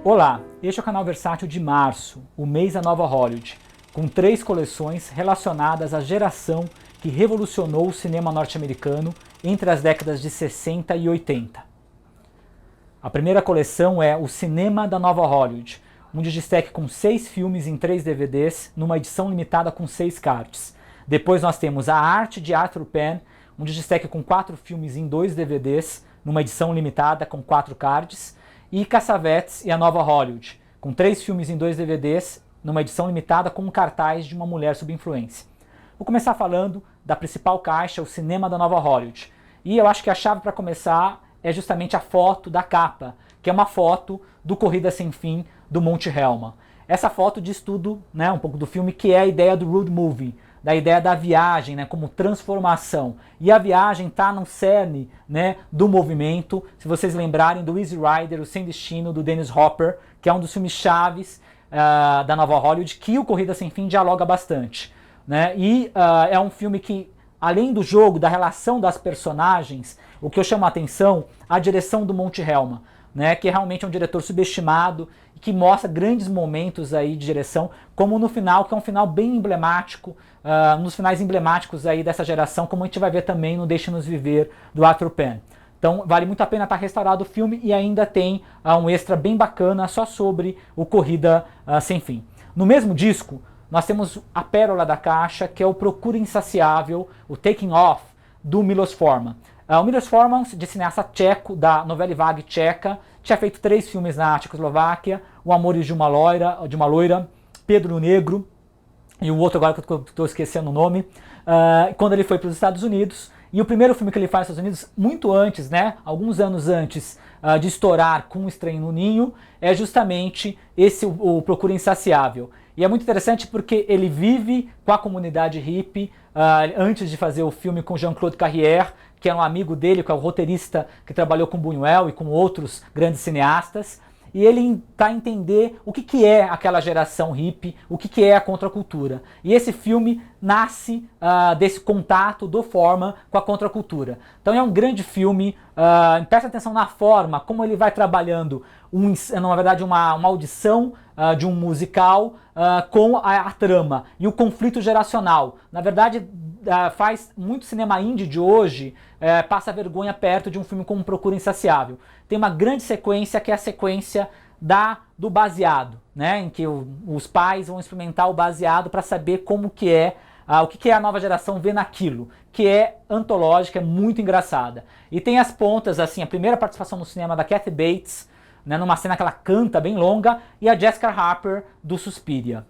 Olá, este é o canal Versátil de março, o mês da nova Hollywood, com 3 coleções relacionadas à geração que revolucionou o cinema norte-americano entre as décadas de 60 e 80. A primeira coleção é o Cinema da Nova Hollywood, um destaque com 6 filmes em 3 DVDs, numa edição limitada com 6 cards. Depois nós temos A Arte de Arthur Penn, um destaque com 4 filmes em 2 DVDs, numa edição limitada com 4 cards. E Cassavetes e a Nova Hollywood, com 3 filmes em 2 DVDs, numa edição limitada com um cartaz de uma mulher sob influência. Vou começar falando da principal caixa, o Cinema da Nova Hollywood. E eu acho que a chave para começar é justamente a foto da capa, que é uma foto do Corrida Sem Fim, do Monte Hellman. Essa foto diz tudo, né, um pouco do filme, que é a ideia do road movie, da ideia da viagem, né, como transformação. E a viagem está no cerne, né, do movimento. Se vocês lembrarem do Easy Rider, o Sem Destino, do Dennis Hopper, que é um dos filmes chaves da Nova Hollywood, que o Corrida Sem Fim dialoga bastante. Né? E é um filme que, além do jogo, da relação das personagens, o que eu chamo a atenção, a direção do Monte Hellman, né, que realmente é um diretor subestimado, que mostra grandes momentos aí de direção, como no final, que é um final bem emblemático, um dos finais emblemáticos aí dessa geração, como a gente vai ver também no Deixe-nos Viver, do Arthur Penn. Então vale muito a pena estar restaurado o filme e ainda tem um extra bem bacana só sobre o Corrida Sem Fim. No mesmo disco, nós temos a pérola da caixa, que é o Procura Insaciável, o Taking Off, do Milos Forman. O Milos Forman, de cineasta tcheco, da Novela Vague tcheca, tinha feito 3 filmes na Tchecoslováquia, O Amores de uma Loira, Pedro Negro, e o outro agora que eu estou esquecendo o nome, quando ele foi para os Estados Unidos. E o primeiro filme que ele faz nos Estados Unidos, muito antes, né, alguns anos antes de estourar com O Estranho no Ninho, é justamente esse, o Procura Insaciável. E é muito interessante porque ele vive com a comunidade hippie, antes de fazer o filme com Jean-Claude Carrière, que é um amigo dele, que é o roteirista que trabalhou com Buñuel e com outros grandes cineastas. E ele está a entender o que é aquela geração hippie, o que é a contracultura. E esse filme nasce desse contato do Forman com a contracultura. Então é um grande filme, presta atenção na forma, como ele vai trabalhando, na verdade, uma audição de um musical com a trama e o conflito geracional. Na verdade, faz muito cinema indie de hoje, passa vergonha perto de um filme como Procura Insaciável. Tem uma grande sequência que é a sequência do baseado, né, em que os pais vão experimentar o baseado para saber como que é, o que a nova geração vê naquilo, que é antológica, é muito engraçada. E tem as pontas, assim, a primeira participação no cinema da Kathy Bates, né, numa cena que ela canta bem longa, e a Jessica Harper do Suspiria.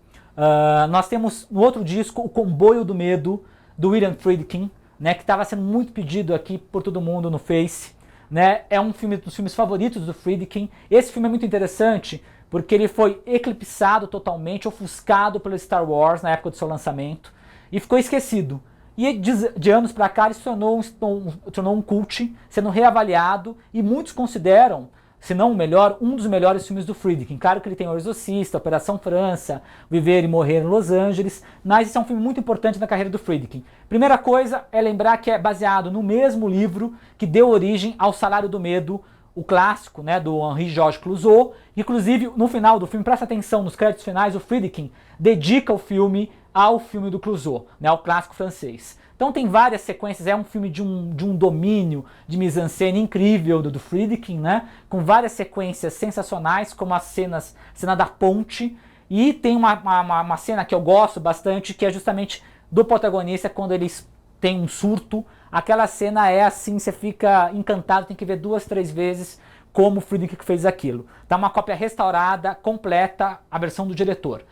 Nós temos no outro disco o Comboio do Medo, do William Friedkin, né, que estava sendo muito pedido aqui por todo mundo no Face. Né, é um dos filmes favoritos do Friedkin. Esse filme é muito interessante porque ele foi eclipsado totalmente, ofuscado pelo Star Wars na época do seu lançamento e ficou esquecido. E de anos para cá ele se tornou um cult, sendo reavaliado, e muitos consideram, se não o melhor, um dos melhores filmes do Friedkin. Claro que ele tem O Exorcista, Operação França, Viver e Morrer em Los Angeles, mas esse é um filme muito importante na carreira do Friedkin. Primeira coisa é lembrar que é baseado no mesmo livro que deu origem ao Salário do Medo, o clássico, né, do Henri-Georges Clouzot. Inclusive, no final do filme, presta atenção, nos créditos finais, o Friedkin dedica o filme ao filme do Clouzot, né, ao clássico francês. Então tem várias sequências, é um filme de um domínio de mise-en-scène incrível do Friedkin, né? Com várias sequências sensacionais, como a cena da ponte, e tem uma cena que eu gosto bastante, que é justamente do protagonista quando eles têm um surto. Aquela cena é assim, você fica encantado, tem que ver 2, 3 vezes como o Friedkin fez aquilo. Tá uma cópia restaurada, completa, a versão do diretor.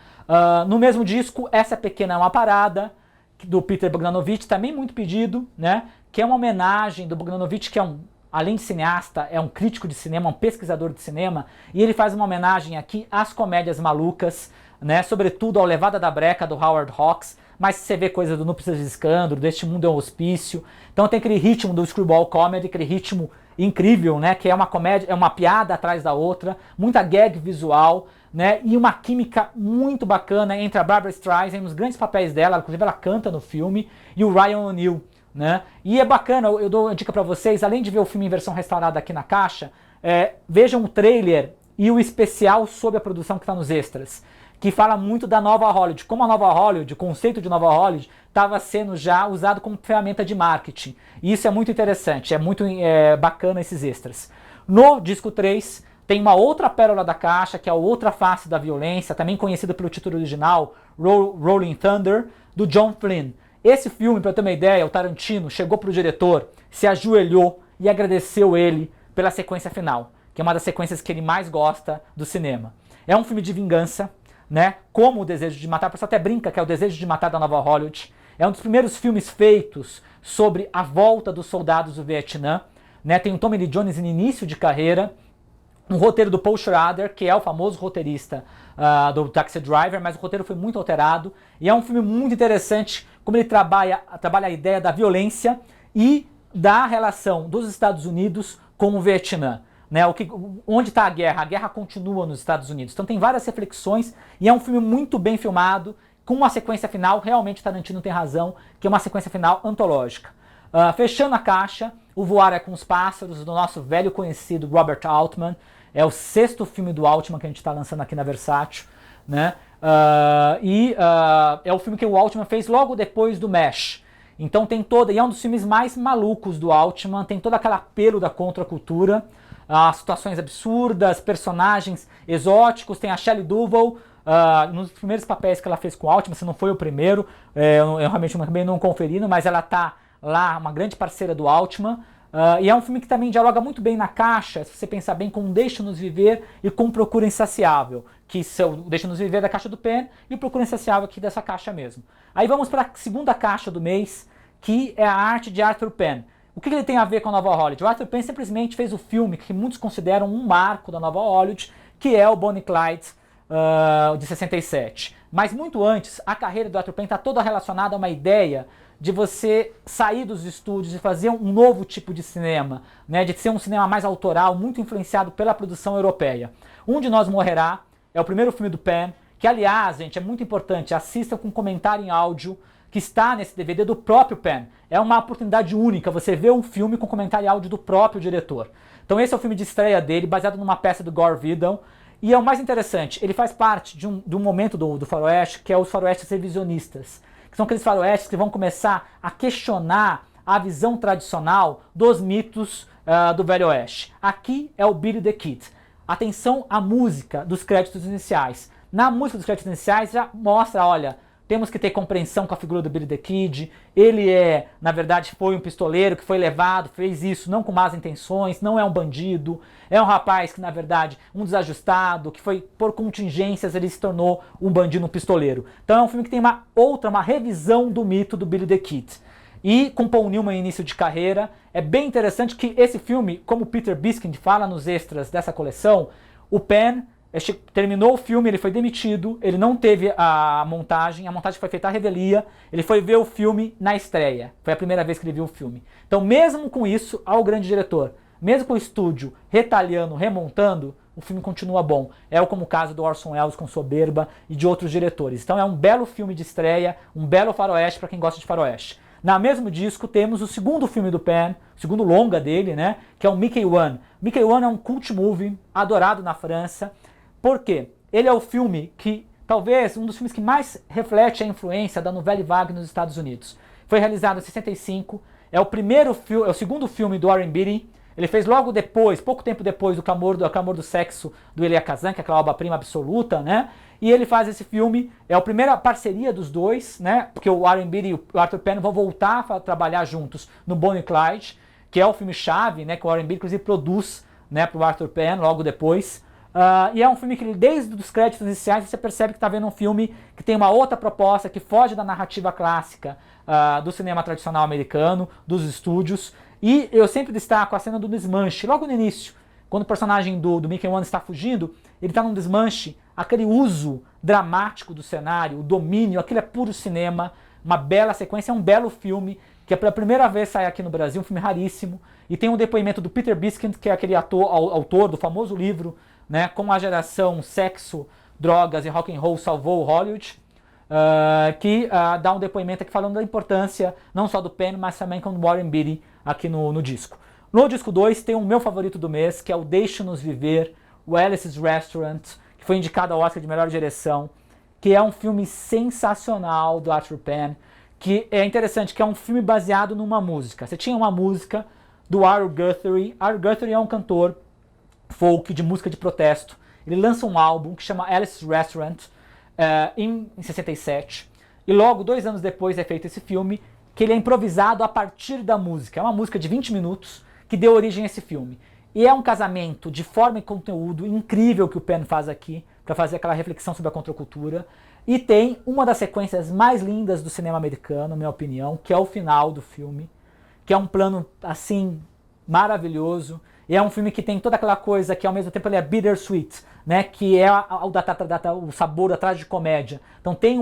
No mesmo disco, Essa Pequena é uma Parada, do Peter Bogdanovich, também muito pedido, né? Que é uma homenagem do Bogdanovich, que é além de cineasta, é um crítico de cinema, um pesquisador de cinema, e ele faz uma homenagem aqui às comédias malucas, né? Sobretudo ao Levada da Breca, do Howard Hawks, mas você vê coisa do Não Precisa de Escândalo, Deste Mundo é um Hospício. Então tem aquele ritmo do screwball comedy, aquele ritmo incrível, né? Que é uma comédia, é uma piada atrás da outra, muita gag visual, né, e uma química muito bacana entre a Barbra Streisand, nos grandes papéis dela, inclusive ela canta no filme, e o Ryan O'Neal, né? E é bacana, eu dou uma dica pra vocês, além de ver o filme em versão restaurada aqui na caixa, vejam o trailer e o especial sobre a produção que está nos extras, que fala muito da nova Hollywood, como a nova Hollywood, o conceito de nova Hollywood, estava sendo já usado como ferramenta de marketing. E isso é muito interessante, é muito bacana esses extras. No disco 3, tem uma outra pérola da caixa, que é a outra face da violência, também conhecida pelo título original, Rolling Thunder, do John Flynn. Esse filme, para ter uma ideia, o Tarantino chegou pro diretor, se ajoelhou e agradeceu ele pela sequência final, que é uma das sequências que ele mais gosta do cinema. É um filme de vingança, né? Como O Desejo de Matar, o pessoal até brinca que é o Desejo de Matar da nova Hollywood. É um dos primeiros filmes feitos sobre a volta dos soldados do Vietnã, né? Tem o Tommy Lee Jones no início de carreira, um roteiro do Paul Schrader, que é o famoso roteirista do Taxi Driver, mas o roteiro foi muito alterado, e é um filme muito interessante, como ele trabalha a ideia da violência e da relação dos Estados Unidos com o Vietnã. Né, onde está a guerra? A guerra continua nos Estados Unidos. Então tem várias reflexões e é um filme muito bem filmado, com uma sequência final, realmente Tarantino tem razão, que é uma sequência final antológica. Fechando a caixa, O Voar é com os Pássaros, do nosso velho conhecido Robert Altman. É o 6º filme do Altman que a gente está lançando aqui na Versátil. Né? É o filme que o Altman fez logo depois do MASH. Então tem e é um dos filmes mais malucos do Altman, tem todo aquele apelo da contracultura, situações absurdas, personagens exóticos, tem a Shelley Duvall, nos primeiros papéis que ela fez com o Altman, se não foi o primeiro, eu realmente também não conferi, mas ela tá lá, uma grande parceira do Altman, e é um filme que também dialoga muito bem na caixa, se você pensar bem, com Deixa-nos Viver e com Procura Insaciável, que são Deixa-nos Viver da caixa do Penn e Procura Insaciável aqui dessa caixa mesmo. Aí vamos para a segunda caixa do mês, que é a arte de Arthur Penn. O que ele tem a ver com a nova Hollywood? O Arthur Penn simplesmente fez o filme que muitos consideram um marco da nova Hollywood, que é o Bonnie e Clyde, de 67. Mas muito antes, a carreira do Arthur Penn está toda relacionada a uma ideia de você sair dos estúdios e fazer um novo tipo de cinema, né? De ser um cinema mais autoral, muito influenciado pela produção europeia. Um de Nós Morrerá é o primeiro filme do Penn, que aliás, gente, é muito importante, assistam com comentário em áudio, que está nesse DVD do próprio Penn. É uma oportunidade única, você vê um filme com comentário e áudio do próprio diretor. Então esse é o filme de estreia dele, baseado numa peça do Gore Vidal. E é o mais interessante, ele faz parte de um momento do faroeste, que é os faroestes revisionistas. Que são aqueles faroestes que vão começar a questionar a visão tradicional dos mitos do Velho Oeste. Aqui é o Billy the Kid. Atenção à música dos créditos iniciais. Na música dos créditos iniciais já mostra, olha, temos que ter compreensão com a figura do Billy the Kid. Ele na verdade, foi um pistoleiro que foi levado, fez isso não com más intenções, não é um bandido. É um rapaz que, na verdade, um desajustado, que foi por contingências, ele se tornou um bandido, um pistoleiro. Então é um filme que tem uma revisão do mito do Billy the Kid. E com Paul Newman em início de carreira, é bem interessante que esse filme, como Peter Biskind fala nos extras dessa coleção, o Penn terminou o filme, ele foi demitido, ele não teve a montagem foi feita à revelia, ele foi ver o filme na estreia, foi a primeira vez que ele viu o filme. Então mesmo com isso, ao grande diretor, mesmo com o estúdio retalhando, remontando, o filme continua bom. É como o caso do Orson Welles com Soberba e de outros diretores. Então é um belo filme de estreia, um belo faroeste para quem gosta de faroeste. Na mesmo disco temos o segundo filme do Penn, o segundo longa dele, né, que é o Mickey One. Mickey One é um cult movie, adorado na França. Por quê? Ele é o filme que, talvez, um dos filmes que mais reflete a influência da Nouvelle Vague nos Estados Unidos. Foi realizado em 65, é o segundo filme do Warren Beatty. Ele fez logo depois, pouco tempo depois, do Clamor do Sexo, do Elia Kazan, que é aquela obra-prima absoluta, né? E ele faz esse filme, é a primeira parceria dos dois, né? Porque o Warren Beatty e o Arthur Penn vão voltar a trabalhar juntos no Bonnie e Clyde, que é o filme-chave, né? Que o Warren Beatty, inclusive, produz, né, para o Arthur Penn logo depois. E é um filme que, desde os créditos iniciais, você percebe que está vendo um filme que tem uma outra proposta, que foge da narrativa clássica do cinema tradicional americano, dos estúdios. E eu sempre destaco a cena do desmanche, logo no início, quando o personagem do Mickey One está fugindo, ele está num desmanche, aquele uso dramático do cenário, o domínio, aquilo é puro cinema, uma bela sequência, é um belo filme, que é pela primeira vez sai aqui no Brasil, um filme raríssimo, e tem um depoimento do Peter Biskind, que é aquele autor do famoso livro, né, Como a Geração Sexo, Drogas e Rock and Roll Salvou Hollywood, que dá um depoimento aqui falando da importância não só do Penn, mas também com o Warren Beatty aqui no disco. No disco 2 tem o meu favorito do mês, que é o Deixa-nos Viver, o Alice's Restaurant, que foi indicado ao Oscar de melhor direção, que é um filme sensacional do Arthur Penn, que é interessante, que é um filme baseado numa música. Você tinha uma música do Art Guthrie. Art Guthrie é um cantor folk de música de protesto. Ele lança um álbum que chama Alice's Restaurant em 67. E logo, 2 anos depois, é feito esse filme, que ele é improvisado a partir da música. É uma música de 20 minutos que deu origem a esse filme. E é um casamento de forma e conteúdo incrível que o Penn faz aqui, para fazer aquela reflexão sobre a contracultura. E tem uma das sequências mais lindas do cinema americano, na minha opinião, que é o final do filme, que é um plano, assim, maravilhoso. E é um filme que tem toda aquela coisa que ao mesmo tempo ele é bittersweet, né? Que é o sabor da tragicomédia. Então tem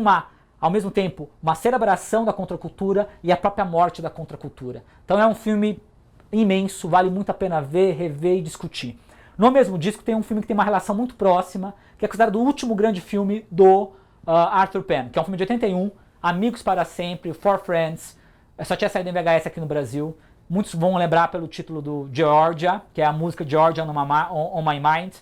ao mesmo tempo, uma celebração da contracultura e a própria morte da contracultura. Então é um filme imenso, vale muito a pena ver, rever e discutir. No mesmo disco tem um filme que tem uma relação muito próxima, que é considerado o último grande filme do Arthur Penn, que é um filme de 81, Amigos para Sempre, For Friends, só tinha saído em VHS aqui no Brasil. Muitos vão lembrar pelo título do Georgia, que é a música Georgia on My Mind,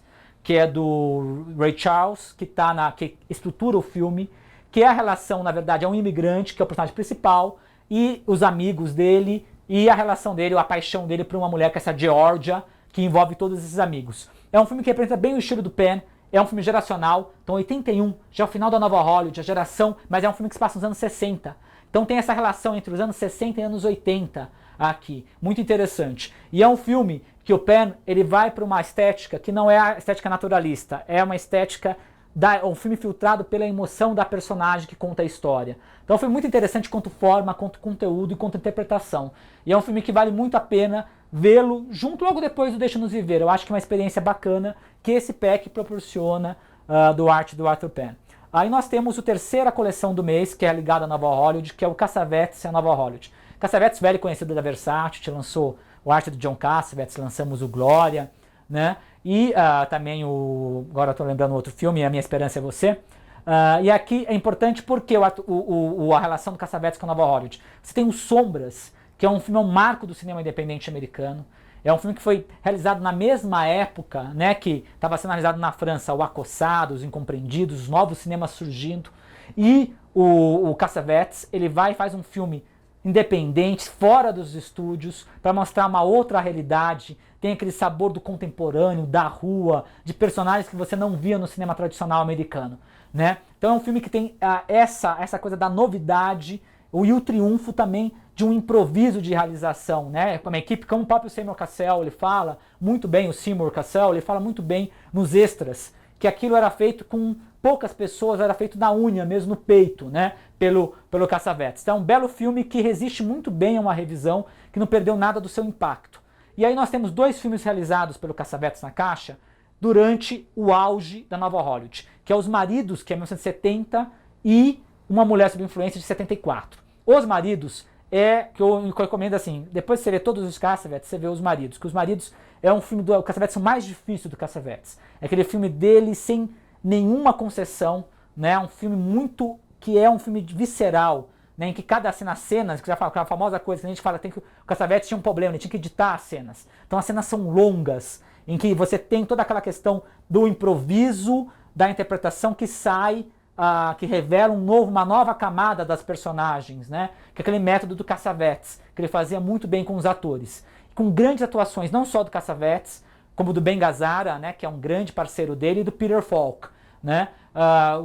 que é do Ray Charles, que estrutura o filme, que é a relação, na verdade, é um imigrante, que é o personagem principal, e os amigos dele, e a relação dele, a paixão dele por uma mulher, que é essa Georgia, que envolve todos esses amigos. É um filme que representa bem o estilo do Penn, é um filme geracional, então 81, já é o final da nova Hollywood, a geração, mas é um filme que se passa nos anos 60. Então tem essa relação entre os anos 60 e anos 80 aqui, muito interessante. E é um filme que o Penn, ele vai para uma estética que não é a estética naturalista, é uma estética um filme filtrado pela emoção da personagem que conta a história. Então foi muito interessante quanto forma, quanto conteúdo e quanto interpretação. E é um filme que vale muito a pena vê-lo junto logo depois do Deixa-nos Viver. Eu acho que é uma experiência bacana que esse pack proporciona do arte do Arthur Penn. Aí nós temos a terceira coleção do mês, que é ligada à Nova Hollywood, que é o Cassavetes e a Nova Hollywood. Cassavetes, velho conhecido da Versátil, lançou o arte do John Cassavetes, lançamos o Glória, né? E também agora estou lembrando outro filme, A Minha Esperança é Você. E aqui é importante porque a relação do Cassavetes com a Nova Hollywood. Você tem o Sombras, que é um marco do cinema independente americano. É um filme que foi realizado na mesma época, né, que estava sendo realizado na França, o Acossado, os Incompreendidos, os novos cinemas surgindo. E o Cassavetes, ele vai e faz um filme independente, fora dos estúdios, para mostrar uma outra realidade. Tem aquele sabor do contemporâneo, da rua, de personagens que você não via no cinema tradicional americano, né? Então é um filme que tem essa coisa da novidade e o triunfo também de um improviso de realização, né? Com uma equipe, como o próprio Seymour Cassel, ele fala muito bem, o Seymour Cassel, ele fala muito bem nos extras, que aquilo era feito com poucas pessoas, era feito na unha mesmo, no peito, né? Pelo Cassavetes. Então é um belo filme que resiste muito bem a uma revisão, que não perdeu nada do seu impacto. E aí nós temos 2 filmes realizados pelo Cassavetes na caixa durante o auge da Nova Hollywood, que é Os Maridos, que é 1970, e Uma Mulher Sob Influência, de 74. Os Maridos que eu recomendo assim, depois que você vê todos os Cassavetes, você vê Os Maridos, que Os Maridos é um filme do Cassavetes mais difícil do Cassavetes. É aquele filme dele sem nenhuma concessão, né? Um filme que é um filme visceral, né, em que cada cenas, que já fala, aquela famosa coisa que a gente fala, que o Cassavetes tinha um problema, ele tinha que editar as cenas. Então as cenas são longas, em que você tem toda aquela questão do improviso, da interpretação que sai, que revela uma nova camada das personagens, né? Que é aquele método do Cassavetes, que ele fazia muito bem com os atores. Com grandes atuações, não só do Cassavetes, como do Ben Gazzara, né, que é um grande parceiro dele, e do Peter Falk, né?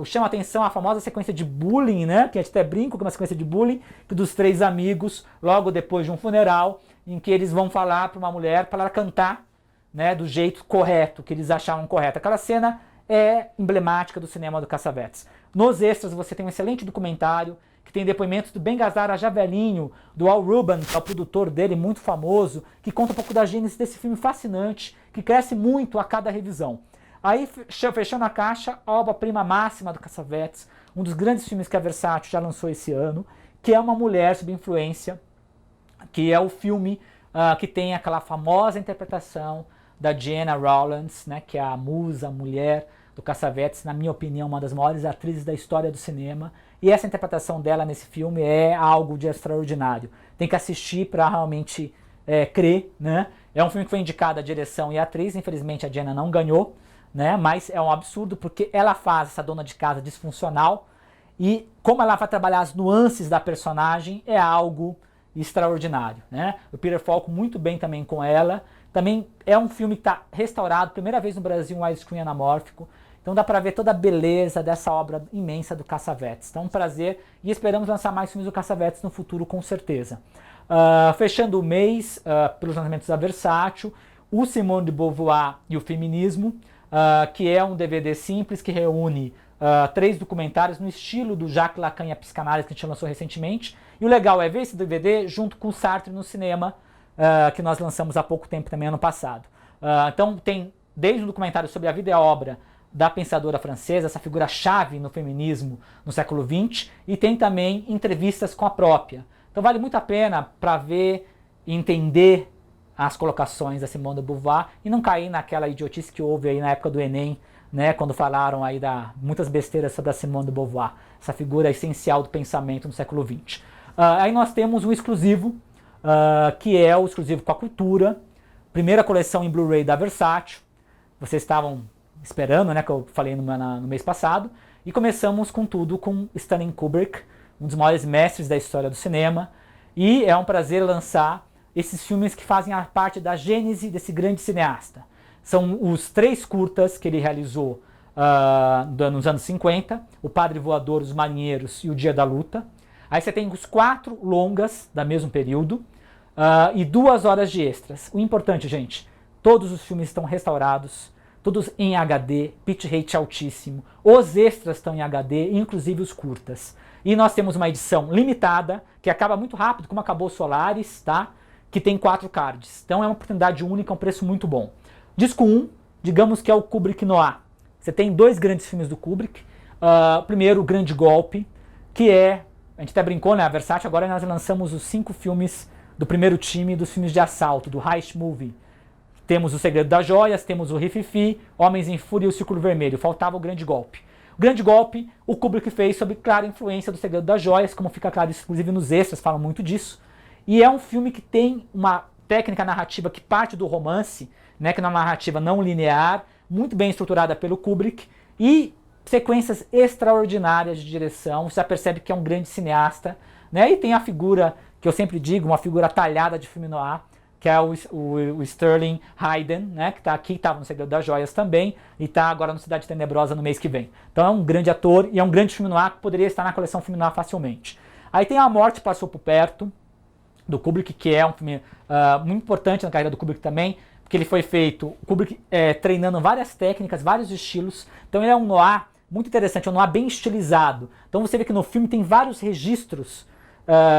Chama a atenção a famosa sequência de bullying, né? Que a gente até brinca com uma sequência de bullying dos 3 amigos, logo depois de um funeral, em que eles vão falar para uma mulher para ela cantar, né, do jeito correto, que eles achavam correto. Aquela cena é emblemática do cinema do Cassavetes. Nos extras você tem um excelente documentário, que tem depoimentos do Ben Gazzara já velhinho, do Al Ruben, que é o produtor dele, muito famoso, que conta um pouco da gênese desse filme fascinante, que cresce muito a cada revisão. Aí, fechando a caixa, a obra-prima máxima do Cassavetes, um dos grandes filmes que a Versátil já lançou esse ano, que é Uma Mulher Sob Influência, que é o filme que tem aquela famosa interpretação da Gena Rowlands, né, que é a musa, a mulher do Cassavetes, na minha opinião, uma das maiores atrizes da história do cinema. E essa interpretação dela nesse filme é algo de extraordinário. Tem que assistir para realmente crer, né? É um filme que foi indicado a direção e a atriz, infelizmente a Gena não ganhou, né? Mas é um absurdo porque ela faz essa dona de casa disfuncional e como ela vai trabalhar as nuances da personagem é algo extraordinário, né? O Peter Falk muito bem também com ela. Também é um filme que está restaurado, primeira vez no Brasil, um widescreen anamórfico. Então dá para ver toda a beleza dessa obra imensa do Cassavetes. Então é um prazer e esperamos lançar mais filmes do Cassavetes no futuro, com certeza. Fechando o mês, pelos lançamentos da Versátil, o Simone de Beauvoir e o Feminismo, que é um DVD simples que reúne 3 documentários no estilo do Jacques Lacan e a Psicanálise que a gente lançou recentemente. E o legal é ver esse DVD junto com o Sartre no cinema, que nós lançamos há pouco tempo também, ano passado. Então tem desde um documentário sobre a vida e a obra da pensadora francesa, essa figura-chave no feminismo no século XX, e tem também entrevistas com a própria. Então vale muito a pena para ver e entender as colocações da Simone de Beauvoir e não cair naquela idiotice que houve aí na época do Enem, né, quando falaram aí muitas besteiras sobre a Simone de Beauvoir, essa figura essencial do pensamento no século XX. Aí nós temos um exclusivo, que é o exclusivo com a cultura, primeira coleção em Blu-ray da Versátil. Vocês estavam esperando, né, que eu falei no mês passado, e começamos com tudo com Stanley Kubrick, um dos maiores mestres da história do cinema, e é um prazer lançar esses filmes que fazem a parte da gênese desse grande cineasta. São os 3 curtas que ele realizou nos anos 50, O Padre Voador, Os Marinheiros e O Dia da Luta. Aí você tem os 4 longas da mesmo período e 2 horas de extras. O importante, gente, todos os filmes estão restaurados, todos em HD, pitch rate altíssimo. Os extras estão em HD, inclusive os curtas. E nós temos uma edição limitada, que acaba muito rápido, como acabou o Solaris, tá? Que tem 4 cards. Então é uma oportunidade única, um preço muito bom. Disco 1, digamos que é o Kubrick Noir. Você tem 2 grandes filmes do Kubrick. Primeiro, O Grande Golpe, que é... A gente até brincou, né? A Versátil, agora nós lançamos os 5 filmes do primeiro time dos filmes de assalto, do Heist Movie. Temos O Segredo das Joias, temos o Rififi, Homens em Fúria e o Círculo Vermelho. Faltava O Grande Golpe. O Grande Golpe, o Kubrick fez sob clara influência do Segredo das Joias, como fica claro, inclusive nos extras falam muito disso. E é um filme que tem uma técnica narrativa que parte do romance, né, que é uma narrativa não linear, muito bem estruturada pelo Kubrick, e sequências extraordinárias de direção. Você já percebe que é um grande cineasta, né? E tem a figura, que eu sempre digo, uma figura talhada de filme noir, que é o Sterling Hayden, né, que está aqui, estava no Segredo das Joias também, e está agora no Cidade Tenebrosa no mês que vem. Então é um grande ator e é um grande filme noir que poderia estar na coleção filme noir facilmente. Aí tem A Morte Passou por Perto, do Kubrick, que é um filme muito importante na carreira do Kubrick também, porque ele foi feito, o Kubrick treinando várias técnicas, vários estilos. Então ele é um noir muito interessante, é um noir bem estilizado. Então você vê que no filme tem vários registros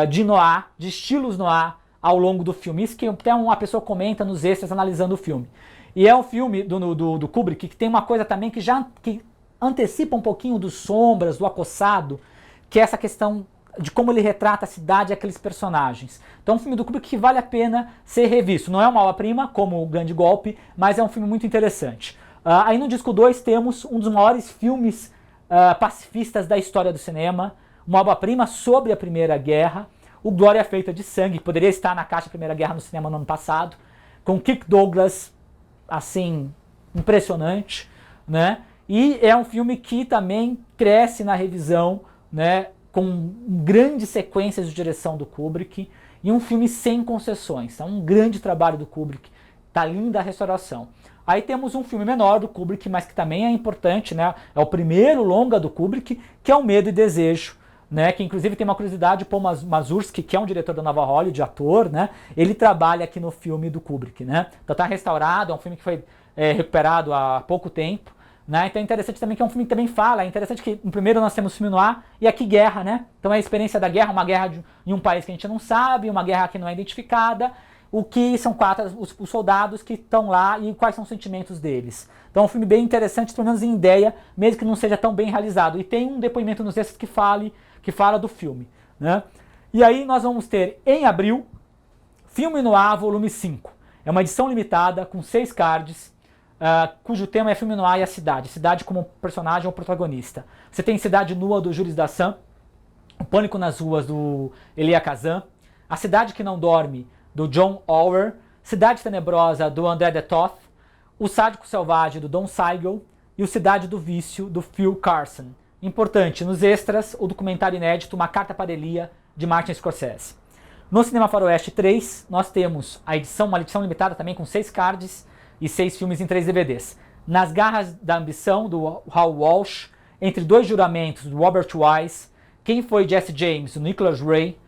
de noir, de estilos noir, ao longo do filme. Isso que até uma pessoa comenta nos extras analisando o filme. E é um filme do Kubrick que tem uma coisa também que antecipa um pouquinho dos sombras, do acossado, que é essa questão de como ele retrata a cidade e aqueles personagens. Então é um filme do Kubrick que vale a pena ser revisto. Não é uma obra-prima, como O Grande Golpe, mas é um filme muito interessante. Aí no disco 2 temos um dos maiores filmes pacifistas da história do cinema, uma obra-prima sobre a Primeira Guerra, O Glória Feita de Sangue, que poderia estar na caixa Primeira Guerra no cinema no ano passado, com Kirk Douglas, assim, impressionante, né? E é um filme que também cresce na revisão, né, com grandes sequências de direção do Kubrick, e um filme sem concessões. É um grande trabalho do Kubrick, tá linda a restauração. Aí temos um filme menor do Kubrick, mas que também é importante, né? É o primeiro longa do Kubrick, que é O Medo e Desejo, né, que inclusive tem uma curiosidade, o Paul Mazursky, que é um diretor da Nova Hollywood, ator, né, ele trabalha aqui no filme do Kubrick, né, então tá restaurado, é um filme que foi recuperado há pouco tempo, né, então é interessante também que é um filme que também fala, é interessante que no primeiro nós temos filme noir e aqui guerra, né, então é a experiência da guerra, uma guerra em um país que a gente não sabe, uma guerra que não é identificada, o que são os soldados que estão lá e quais são os sentimentos deles. Então é um filme bem interessante, pelo menos em ideia, mesmo que não seja tão bem realizado. E tem um depoimento nos textos que fala do filme, né? E aí nós vamos ter, em abril, Filme Noir, volume 5. É uma edição limitada, com 6 cards, cujo tema é Filme Noir e a cidade. Cidade como personagem ou protagonista. Você tem Cidade Nua, do Jules Dassin, O Pânico nas Ruas, do Elia Kazan, A Cidade que Não Dorme, do John Auer, Cidade Tenebrosa, do André de Toth, O Sádico Selvagem, do Don Siegel, e o Cidade do Vício, do Phil Carson. Importante, nos extras, o documentário inédito Uma Carta para Elia, de Martin Scorsese. No Cinema Faroeste 3, nós temos uma edição limitada também com 6 cards e 6 filmes em 3 DVDs. Nas Garras da Ambição, do Hal Walsh, Entre Dois Juramentos, do Robert Wise, Quem Foi Jesse James, do Nicholas Ray,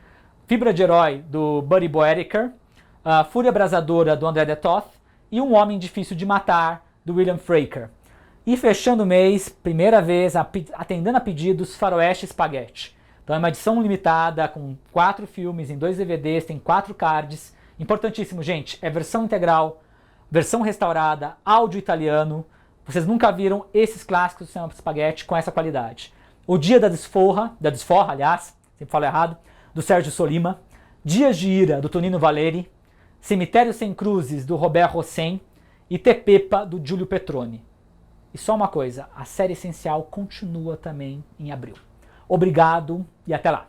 Fibra de Herói, do Buddy Boetticher, Fúria Abrasadora, do André de Toth, e Um Homem Difícil de Matar, do William Fraker. E fechando o mês, primeira vez, atendendo a pedidos, Faroeste Spaghetti. Então é uma edição limitada, com 4 filmes em 2 DVDs, tem 4 cards. Importantíssimo, gente, é versão integral, versão restaurada, áudio italiano. Vocês nunca viram esses clássicos do cinema Spaghetti com essa qualidade. O Dia da Desforra, aliás, sempre falo errado, do Sérgio Solima. Dias de Ira, do Tonino Valeri. Cemitério Sem Cruzes, do Robert Hossein. E Tepepa, do Giulio Petroni. E só uma coisa, a série Essencial continua também em abril. Obrigado e até lá!